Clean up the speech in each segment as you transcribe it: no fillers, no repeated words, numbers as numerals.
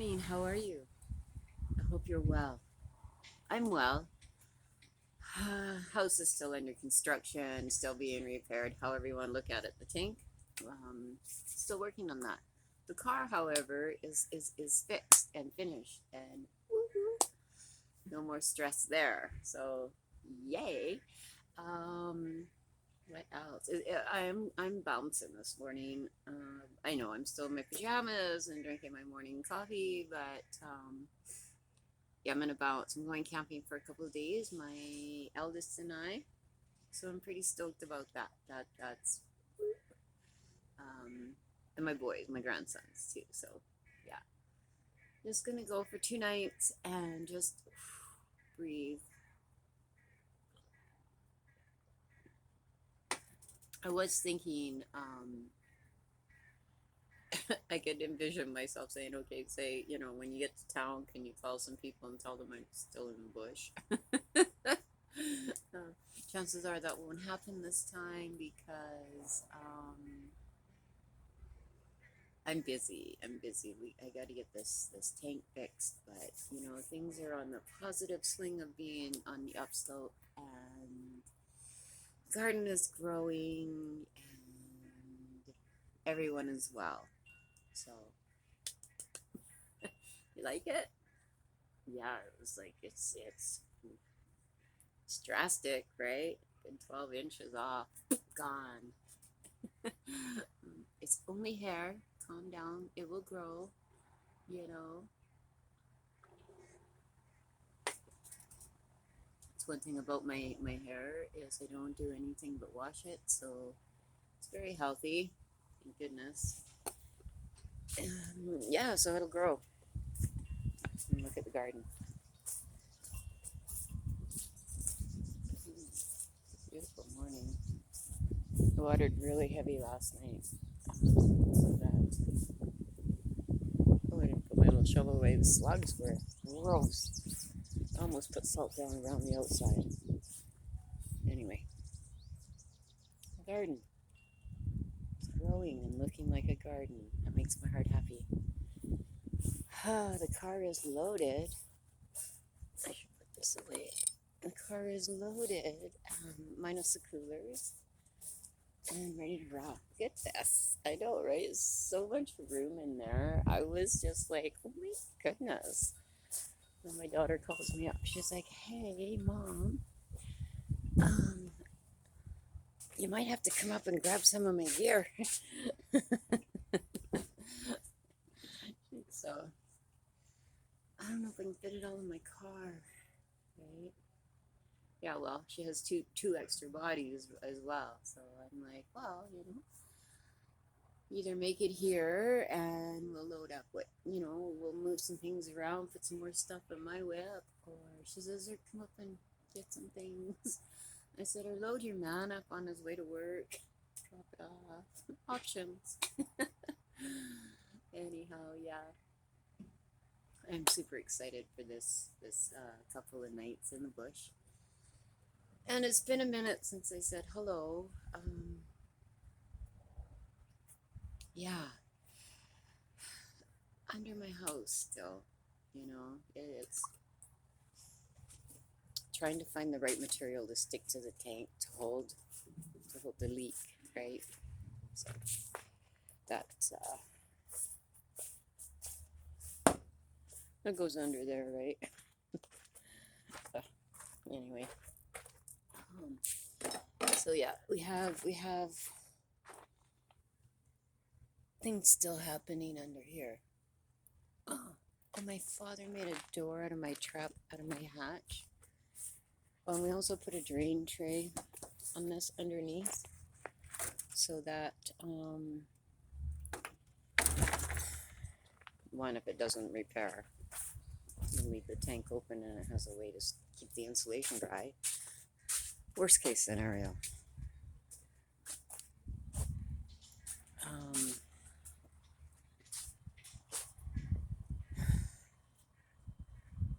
morning. How are you? I hope you're well. I'm well. House is still under construction, still being repaired, however you want to look at it. The tank, still working on that. The car, however, is fixed and finished, and woo-hoo, no more stress there. So, yay. Um, what else? I'm bouncing this morning. I know I'm still in my pajamas and drinking my morning coffee, but yeah, I'm gonna bounce. I'm going camping for a couple of days. My eldest and I. So I'm pretty stoked about that. That's um, and my boys, my grandsons too. So yeah, just gonna go for 2 nights and just breathe. I was thinking, I could envision myself saying, okay, say, when you get to town, can you call some people and tell them I'm still in the bush? Chances are that won't happen this time because I'm busy. I'm busy. I got to get this tank fixed, but things are on the positive swing of being on the upslope, and the garden is growing, and everyone is well. So you like it? Yeah, it was like it's drastic, right? Been 12 inches off, gone. It's only hair. Calm down. It will grow. You know, it's one thing about my hair is I don't do anything but wash it, so it's very healthy. Thank goodness. Yeah, so it'll grow. And look at the garden. Beautiful morning. I watered really heavy last night, so that I didn't put my little shovel away. The slugs were gross. I almost put salt down around the outside. Anyway, the garden. It's growing and looking like a garden. That makes my heart happy. The car is loaded. I should put this away. The car is loaded, minus the coolers, and ready to rock. Look at this. I know, right? There's so much room in there. I was just like, oh my goodness. Then my daughter calls me up. She's like, hey, Mom, you might have to come up and grab some of my gear. So, I don't know if I can fit it all in my car, right? Yeah, well, she has two extra bodies as well. So I'm like, well, either make it here and we'll load up we'll move some things around, put some more stuff in my whip, or she says, or come up and get some things. I said, or load your man up on his way to work, drop it off. Options. Anyhow, yeah. I'm super excited for this couple of nights in the bush. And it's been a minute since I said hello. Yeah, under my house still. It's trying to find the right material to stick to the tank to hold the leak, right? So that's that goes under there, right? Anyway, so yeah, we have things still happening under here. Oh, and my father made a door out of my trap, out of my hatch. Oh, and we also put a drain tray on this underneath so that one, if it doesn't repair, you leave the tank open and it has a way to keep the insulation dry. Worst case scenario.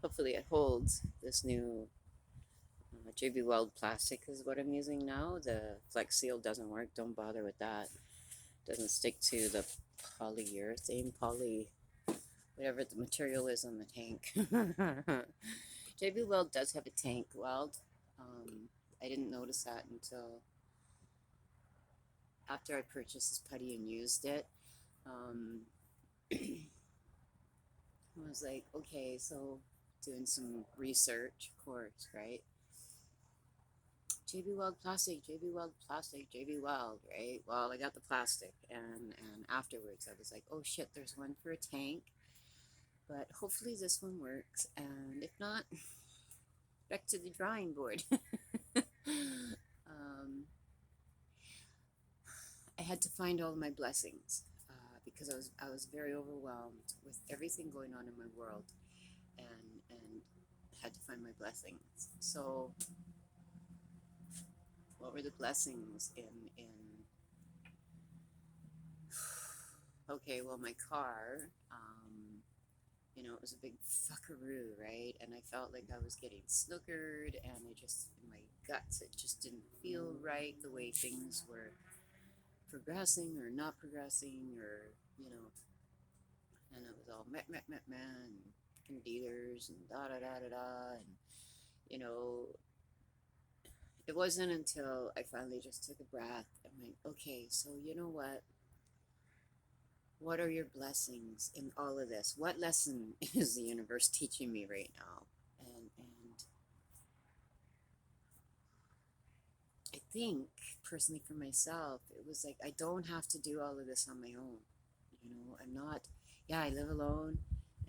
Hopefully it holds. This new JB Weld plastic is what I'm using now. The Flex Seal doesn't work. Don't bother with that. Doesn't stick to the polyurethane, whatever the material is on the tank. JB Weld does have a tank weld. I didn't notice that until after I purchased this putty and used it. I was like, okay, so doing some research, of course, right? JB Weld plastic, JB Weld plastic, JB Weld, right? Well, I got the plastic, and afterwards I was like, oh shit, there's one for a tank, but hopefully this one works, and if not, back to the drawing board. um, I had to find all my blessings because I was very overwhelmed with everything going on in my world, and had to find my blessings. So, what were the blessings in okay, well, my car, it was a big fuckaroo, right? And I felt like I was getting snookered, and in my guts, it just didn't feel right the way things were progressing or not progressing, and it was all and dealers and da da da da da, and you know, it wasn't until I finally just took a breath and went, okay, so you know what? What are your blessings in all of this? What lesson is the universe teaching me right now? And I think personally for myself, it was like I don't have to do all of this on my own. I'm not, yeah, I live alone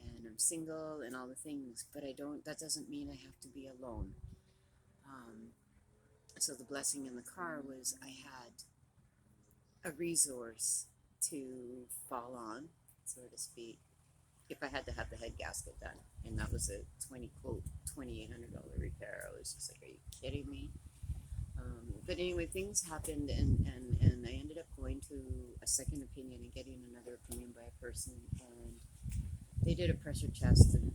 and I'm single and all the things, but that doesn't mean I have to be alone. Um, so the blessing in the car was I had a resource to fall on, so to speak, if I had to have the head gasket done. And that was a $2,800 repair. I was just like, are you kidding me? But anyway, things happened, and I ended up going to a second opinion and getting another opinion by a person, and they did a pressure test and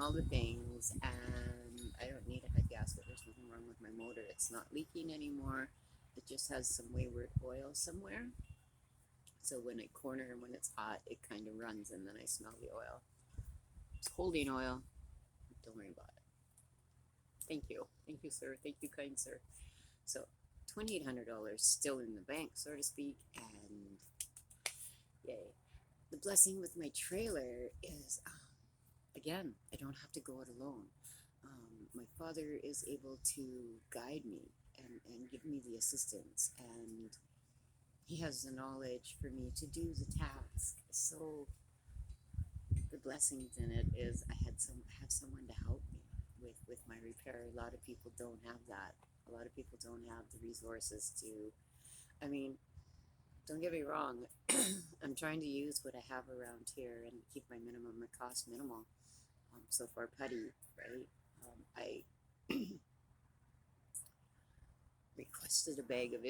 all the things, and I don't need a head gasket. There's nothing wrong with my motor. It's not leaking anymore. It just has some wayward oil somewhere. So when I corner and when it's hot, it kind of runs, and then I smell the oil. It's holding oil. Don't worry about it. Thank you. Thank you, sir. Thank you, kind sir. So $2,800 still in the bank, so to speak, and yay. The blessing with my trailer is, again, I don't have to go it alone. My father is able to guide me and give me the assistance, and he has the knowledge for me to do the task. So the blessings in it is I have someone to help me with my repair. A lot of people don't have that. A lot of people don't have the resources to. I mean, don't get me wrong. I'm trying to use what I have around here and keep my cost minimal. So far, putty, right? I requested a bag of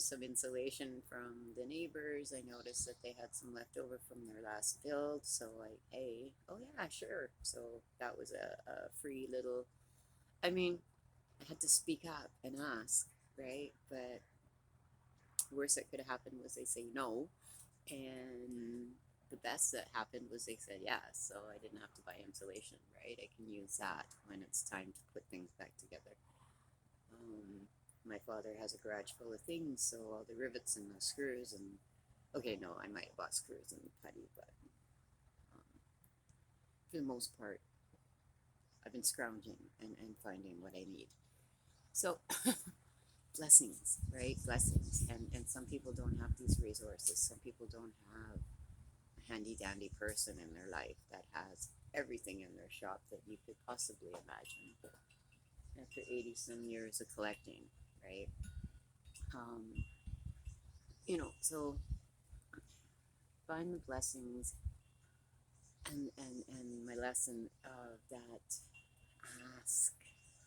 some insulation from the neighbors. I noticed that they had some left over from their last build, so oh yeah, sure. So that was a free little. I mean, I had to speak up and ask, right? But worst that could have happened was they say no, and the best that happened was they said yes. So I didn't have to buy insulation, right? I can use that when it's time to put things back together. My father has a garage full of things, so all the rivets and the screws and okay, no, I might have bought screws and putty, but for the most part, I've been scrounging and finding what I need. So blessings, right? Blessings. And some people don't have these resources. Some people don't have a handy dandy person in their life that has everything in their shop that you could possibly imagine after 80 some years of collecting, right? So find the blessings and my lesson of that ask.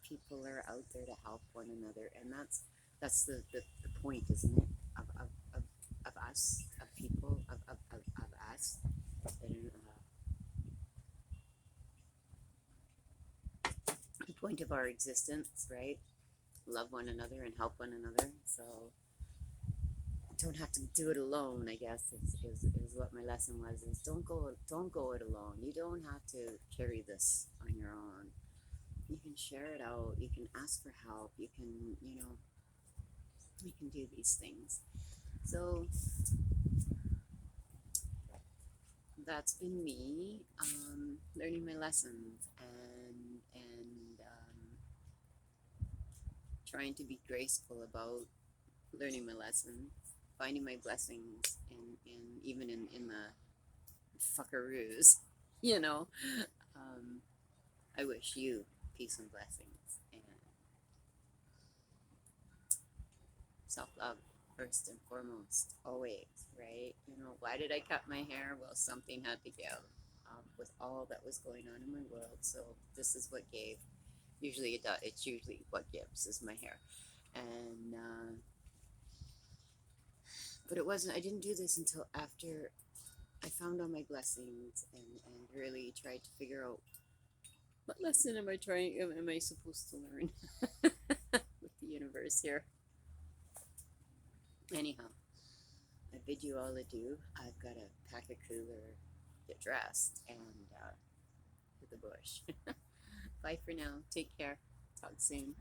People are out there to help one another, and that's the point, isn't it? Of us, of people, of us. And, the point of our existence, right? Love one another and help one another. So don't have to do it alone, I guess is what my lesson was, is don't go it alone. You don't have to carry this on your own. You can share it out, you can ask for help, you can, you can do these things. So that's been me, learning my lessons and trying to be graceful about learning my lessons, finding my blessings even in the fuckaroos, you know. I wish you peace and blessings and self-love first and foremost, always, right? Why did I cut my hair? Well, something had to give, with all that was going on in my world. So this is what gave. Usually it does. It's usually what gives is my hair. And but it wasn't. I didn't do this until after I found all my blessings and really tried to figure out what lesson am I supposed to learn with the universe here. Anyhow, I bid you all adieu. I've got to pack a cooler, get dressed, and hit the bush. Bye for now. Take care. Talk soon.